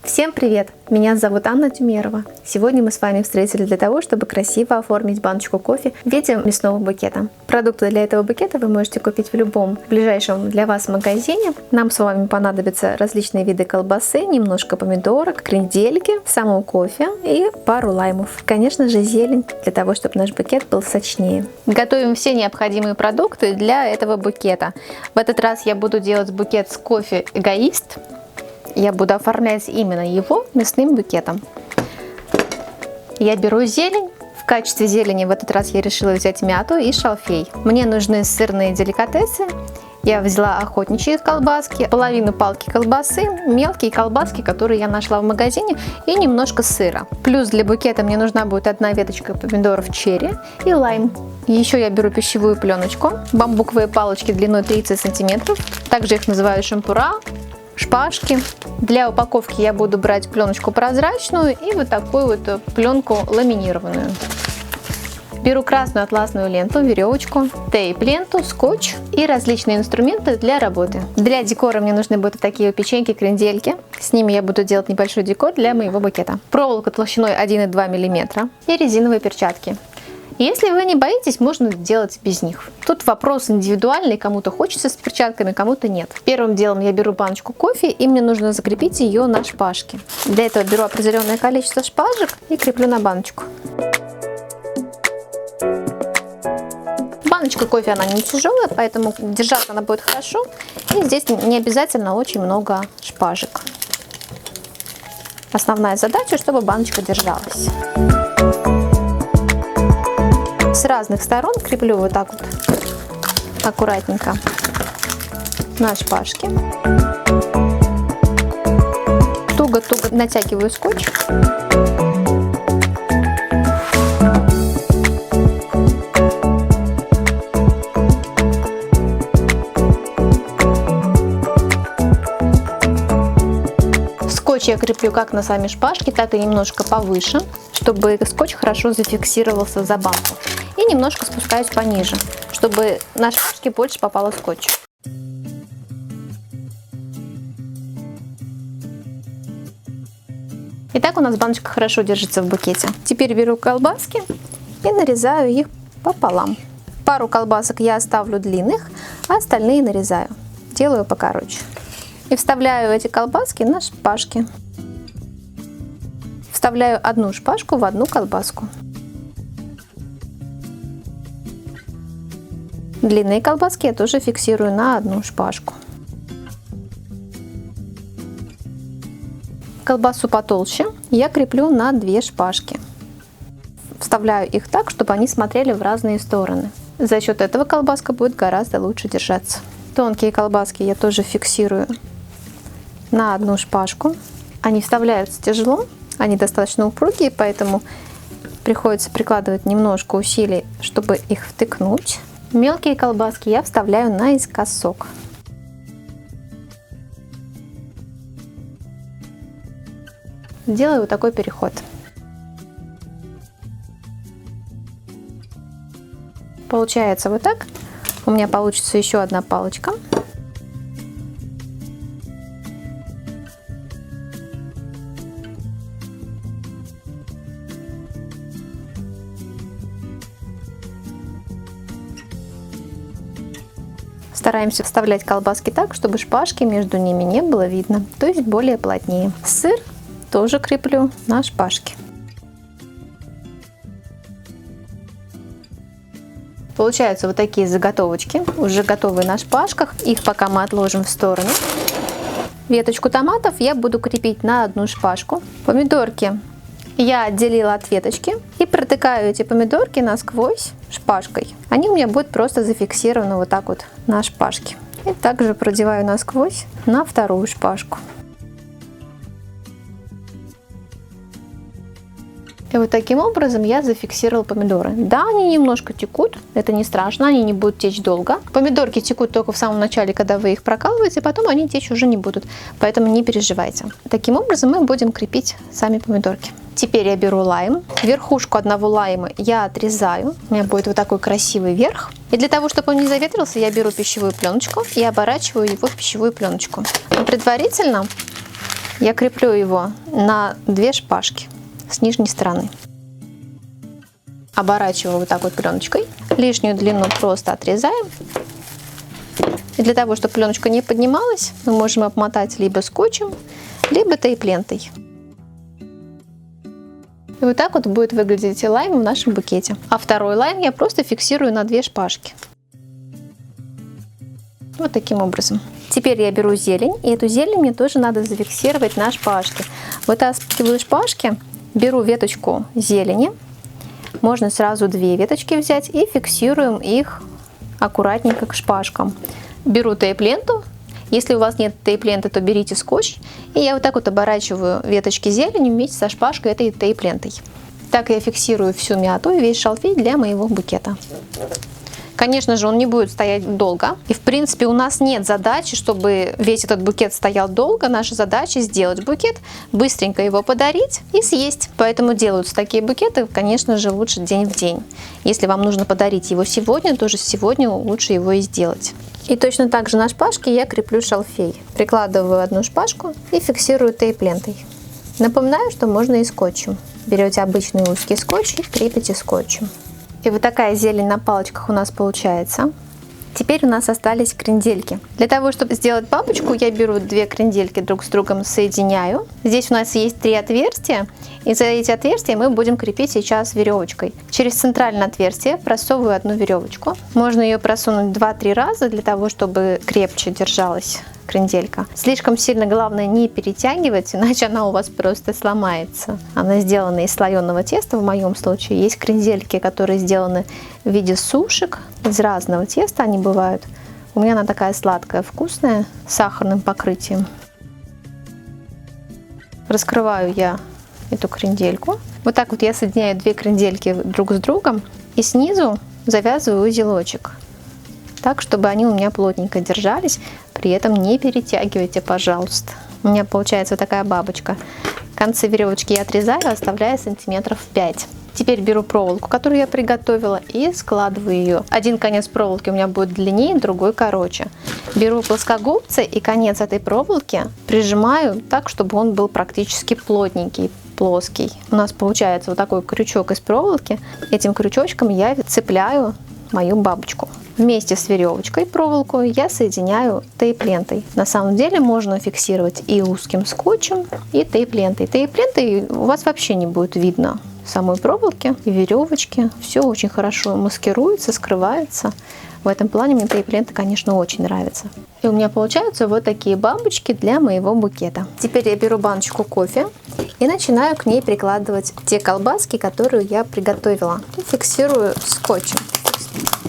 Всем привет! Меня зовут Анна Тюмерова. Сегодня мы с вами встретились для того, чтобы красиво оформить баночку кофе в виде мясного букета. Продукты для этого букета вы можете купить в любом ближайшем для вас магазине. Нам с вами понадобятся различные виды колбасы, немножко помидорок, крендельки, само кофе и пару лаймов. Конечно же, зелень, для того, чтобы наш букет был сочнее. Готовим все необходимые продукты для этого букета. В этот раз я буду делать букет с кофе «Эгоист». Я буду оформлять именно его мясным букетом. Я беру зелень. В качестве зелени в этот раз я решила взять мяту и шалфей. Мне нужны сырные деликатесы. Я взяла охотничьи колбаски, половину палки колбасы, мелкие колбаски, которые я нашла в магазине, и немножко сыра. Плюс для букета мне нужна будет одна веточка помидоров черри и лайм. Еще я беру пищевую пленочку, бамбуковые палочки длиной 30 см. Также их называют шампура, шпажки. Для упаковки я буду брать пленочку прозрачную и вот такую вот пленку ламинированную. Беру красную атласную ленту, веревочку, тейп-ленту, скотч и различные инструменты для работы. Для декора мне нужны будут такие печеньки, крендельки. С ними я буду делать небольшой декор для моего букета. Проволока толщиной 1,2 мм и резиновые перчатки. Если вы не боитесь, можно делать без них. Тут вопрос индивидуальный, кому-то хочется с перчатками, кому-то нет. Первым делом я беру баночку кофе, и мне нужно закрепить ее на шпажке. Для этого беру определенное количество шпажек и креплю на баночку. Баночка кофе, она не тяжелая, поэтому держаться она будет хорошо. И здесь не обязательно очень много шпажек. Основная задача, чтобы баночка держалась. С разных сторон креплю вот так вот аккуратненько на шпажке. Туго-туго натягиваю скотч. Скотч я креплю как на сами шпажки, так и немножко повыше, чтобы скотч хорошо зафиксировался за банку. И немножко спускаюсь пониже, чтобы на шпажке больше попало скотча. Итак, у нас баночка хорошо держится в букете. Теперь беру колбаски и нарезаю их пополам. Пару колбасок я оставлю длинных, а остальные нарезаю. Делаю покороче. И вставляю эти колбаски на шпажки. Вставляю одну шпажку в одну колбаску. Длинные колбаски я тоже фиксирую на одну шпажку. Колбасу потолще я креплю на две шпажки. Вставляю их так, чтобы они смотрели в разные стороны. За счет этого колбаска будет гораздо лучше держаться. Тонкие колбаски я тоже фиксирую на одну шпажку. Они вставляются тяжело, они достаточно упругие, поэтому приходится прикладывать немножко усилий, чтобы их втыкнуть. Мелкие колбаски я вставляю наискосок. Делаю вот такой переход. Получается вот так. У меня получится еще одна палочка. Стараемся вставлять колбаски так, чтобы шпажки между ними не было видно, то есть более плотнее. Сыр тоже креплю на шпажке. Получаются вот такие заготовочки, уже готовые на шпажках. Их пока мы отложим в сторону. Веточку томатов я буду крепить на одну шпажку. Помидорки я отделила от веточки и протыкаю эти помидорки насквозь шпажкой. Они у меня будут просто зафиксированы вот так вот на шпажке. И также продеваю насквозь на вторую шпажку. И вот таким образом я зафиксировала помидоры. Да, они немножко текут, это не страшно, они не будут течь долго. Помидорки текут только в самом начале, когда вы их прокалываете, потом они течь уже не будут, поэтому не переживайте. Таким образом мы будем крепить сами помидорки. Теперь я беру лайм. Верхушку одного лайма я отрезаю. У меня будет вот такой красивый верх. И для того, чтобы он не заветрился, я беру пищевую пленочку и оборачиваю его в пищевую пленочку. Но предварительно Я креплю его на 2 шпажки с нижней стороны. Оборачиваю вот так вот пленочкой. Лишнюю длину просто отрезаем. И для того, чтобы пленочка не поднималась, мы можем обмотать либо скотчем, либо тейп-лентой. И вот так вот будет выглядеть лайм в нашем букете. А второй лайм я просто фиксирую на 2 шпажки. Вот таким образом. Теперь я беру зелень, и эту зелень мне тоже надо зафиксировать на шпажке. Вытаскиваю шпажки, беру веточку зелени, можно сразу 2 веточки взять и фиксируем их аккуратненько к шпажкам. Беру тейп-ленту, если у вас нет тейп-ленты, то берите скотч, и я вот так вот оборачиваю веточки зелени вместе со шпажкой этой тейп-лентой. Так я фиксирую всю мяту и весь шалфей для моего букета. Конечно же, он не будет стоять долго. И в принципе у нас нет задачи, чтобы весь этот букет стоял долго. Наша задача сделать букет, быстренько его подарить и съесть. Поэтому делаются такие букеты, конечно же, лучше день в день. Если вам нужно подарить его сегодня, то же сегодня лучше его и сделать. И точно так же на шпажке я креплю шалфей. Прикладываю одну шпажку и фиксирую тейп-лентой. Напоминаю, что можно и скотчем. Берете обычный узкий скотч и крепите скотчем. И вот такая зелень на палочках у нас получается. Теперь у нас остались крендельки. Для того, чтобы сделать бабочку, я беру 2 крендельки друг с другом соединяю. Здесь у нас есть 3 отверстия. И за эти отверстия мы будем крепить сейчас веревочкой. Через центральное отверстие просовываю одну веревочку. Можно ее просунуть 2-3 раза для того, чтобы крепче держалась кренделька. Слишком сильно главное не перетягивать, иначе она у вас просто сломается. Она сделана из слоеного теста в моем случае. Есть крендельки, которые сделаны в виде сушек. Из разного теста они бывают. У меня она такая сладкая, вкусная, с сахарным покрытием. Раскрываю я эту крендельку. Вот так вот я соединяю 2 крендельки друг с другом и снизу завязываю узелочек. Так, чтобы они у меня плотненько держались, при этом не перетягивайте, пожалуйста. У меня получается вот такая бабочка. Концы веревочки я отрезаю, оставляя сантиметров 5. Теперь беру проволоку, которую я приготовила, и складываю ее. Один конец проволоки у меня будет длиннее, другой короче. Беру плоскогубцы и конец этой проволоки прижимаю так, чтобы он был практически плотненький, плоский. У нас получается вот такой крючок из проволоки. Этим крючочком я цепляю мою бабочку. Вместе с веревочкой проволоку я соединяю тейп-лентой. На самом деле можно фиксировать и узким скотчем, и тейп-лентой. Тейп-лентой у вас вообще не будет видно самой проволоки и веревочки. Все очень хорошо маскируется, скрывается. В этом плане мне тейп-лента, конечно, очень нравится. И у меня получаются вот такие бабочки для моего букета. Теперь я беру баночку кофе и начинаю к ней прикладывать те колбаски, которые я приготовила. И фиксирую скотчем.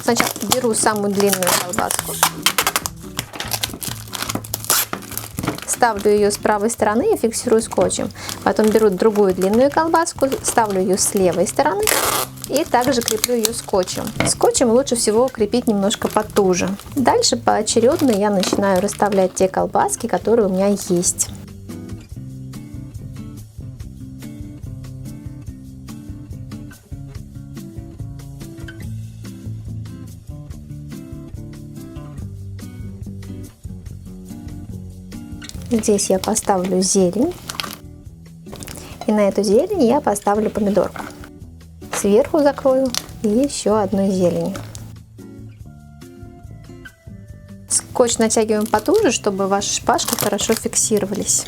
Сначала беру самую длинную колбаску, ставлю ее с правой стороны и фиксирую скотчем. Потом беру другую длинную колбаску, ставлю ее с левой стороны и также креплю ее скотчем. Скотчем лучше всего крепить немножко потуже. Дальше поочередно я начинаю расставлять те колбаски, которые у меня есть. Здесь я поставлю зелень, и на эту зелень я поставлю помидорку. Сверху закрою еще одной зеленью. Скотч натягиваем потуже, чтобы ваши шпажки хорошо фиксировались.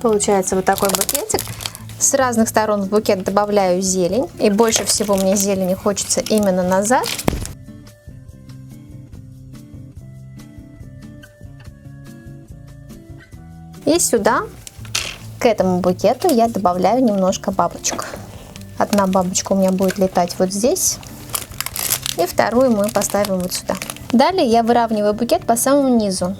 Получается вот такой букетик. С разных сторон в букет добавляю зелень. И больше всего мне зелени хочется именно назад. И сюда, к этому букету, я добавляю немножко бабочек. Одна бабочка у меня будет летать вот здесь. И вторую мы поставим вот сюда. Далее я выравниваю букет по самому низу.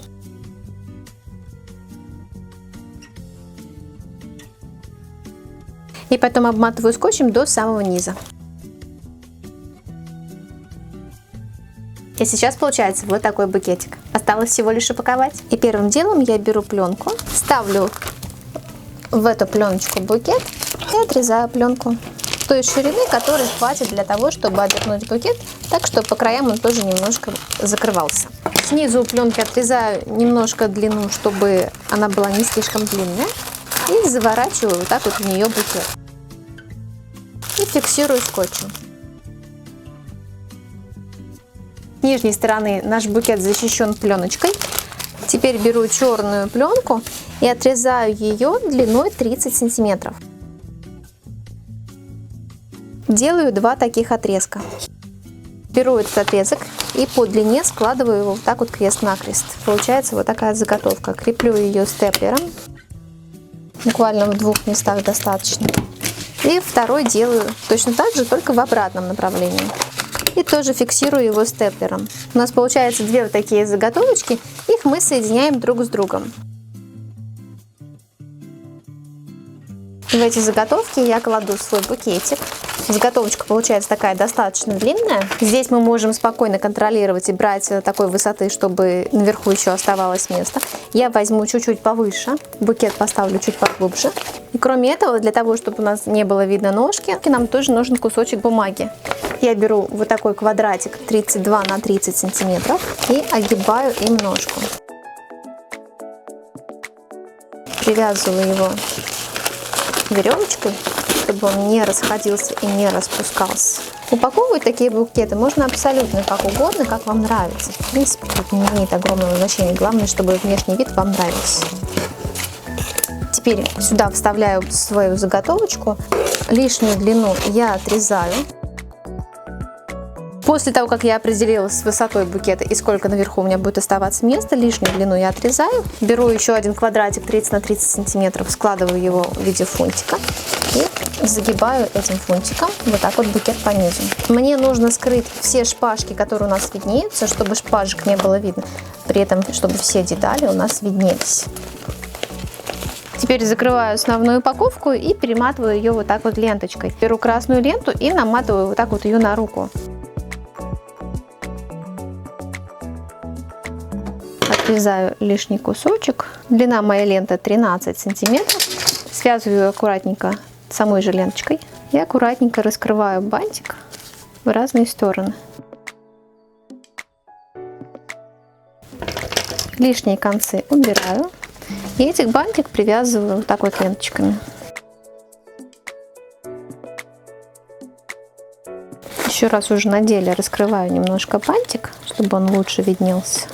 И потом обматываю скотчем до самого низа. И сейчас получается вот такой букетик. Осталось всего лишь упаковать. И первым делом я беру пленку, ставлю в эту пленочку букет и отрезаю пленку той ширины, которой хватит для того, чтобы обернуть букет, так что по краям он тоже немножко закрывался. Снизу у пленки отрезаю немножко длину, чтобы она была не слишком длинная, и заворачиваю вот так вот в нее букет. И фиксирую скотчем. С нижней стороны наш букет защищен пленочкой. Теперь беру черную пленку и отрезаю ее длиной 30 сантиметров. Делаю два таких отрезка. Беру этот отрезок и по длине складываю его вот так вот крест-накрест. Получается вот такая заготовка. Креплю ее степлером. Буквально в двух местах достаточно. И второй делаю точно так же, только в обратном направлении. И тоже фиксирую его степлером. У нас получается две вот такие заготовочки. Их мы соединяем друг с другом. В эти заготовки я кладу свой букетик. Заготовочка получается такая достаточно длинная. Здесь мы можем спокойно контролировать и брать такой высоты, чтобы наверху еще оставалось место. Я возьму чуть-чуть повыше, букет поставлю чуть поглубже. И кроме этого, для того, чтобы у нас не было видно ножки, нам тоже нужен кусочек бумаги. Я беру вот такой квадратик 32 на 30 сантиметров и огибаю им ножку. Привязываю его веревочкой, чтобы он не расходился и не распускался. Упаковывать такие букеты можно абсолютно как угодно, как вам нравится. В принципе, тут не имеет огромного значения. Главное, чтобы внешний вид вам нравился. Теперь сюда вставляю свою заготовочку. Лишнюю длину я отрезаю. После того, как я определила с высотой букета и сколько наверху у меня будет оставаться места, лишнюю длину я отрезаю. Беру еще один квадратик 30 на 30 сантиметров, складываю его в виде фунтика и загибаю этим фунтиком вот так вот букет по низу. Мне нужно скрыть все шпажки, которые у нас виднеются, чтобы шпажек не было видно, при этом чтобы все детали у нас виднелись. Теперь закрываю основную упаковку и перематываю ее вот так вот ленточкой. Беру красную ленту и наматываю вот так вот ее на руку. Отрезаю лишний кусочек. Длина моей ленты 13 сантиметров. Связываю ее аккуратненько самой же ленточкой. И аккуратненько раскрываю бантик в разные стороны. Лишние концы убираю. И этих бантик привязываю вот так вот ленточками. Еще раз уже на деле раскрываю немножко бантик, чтобы он лучше виднелся.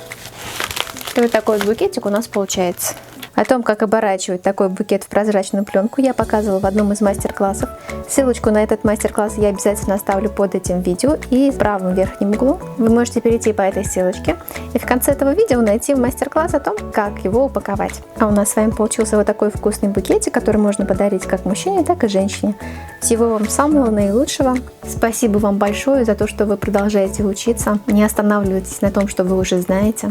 И вот такой вот букетик у нас получается. О том, как оборачивать такой букет в прозрачную пленку, я показывала в одном из мастер-классов. Ссылочку на этот мастер-класс я обязательно оставлю под этим видео и в правом верхнем углу. Вы можете перейти по этой ссылочке и в конце этого видео найти мастер-класс о том, как его упаковать. А у нас с вами получился вот такой вкусный букетик, который можно подарить как мужчине, так и женщине. Всего вам самого наилучшего. Спасибо вам большое за то, что вы продолжаете учиться. Не останавливайтесь на том, что вы уже знаете.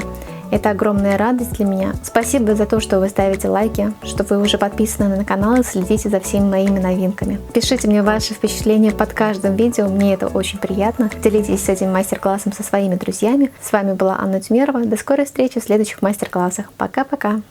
Это огромная радость для меня. Спасибо за то, что вы ставите лайки, что вы уже подписаны на канал и следите за всеми моими новинками. Пишите мне ваши впечатления под каждым видео, мне это очень приятно. Делитесь этим мастер-классом со своими друзьями. С вами была Анна Тюмерова. До скорой встречи в следующих мастер-классах. Пока-пока!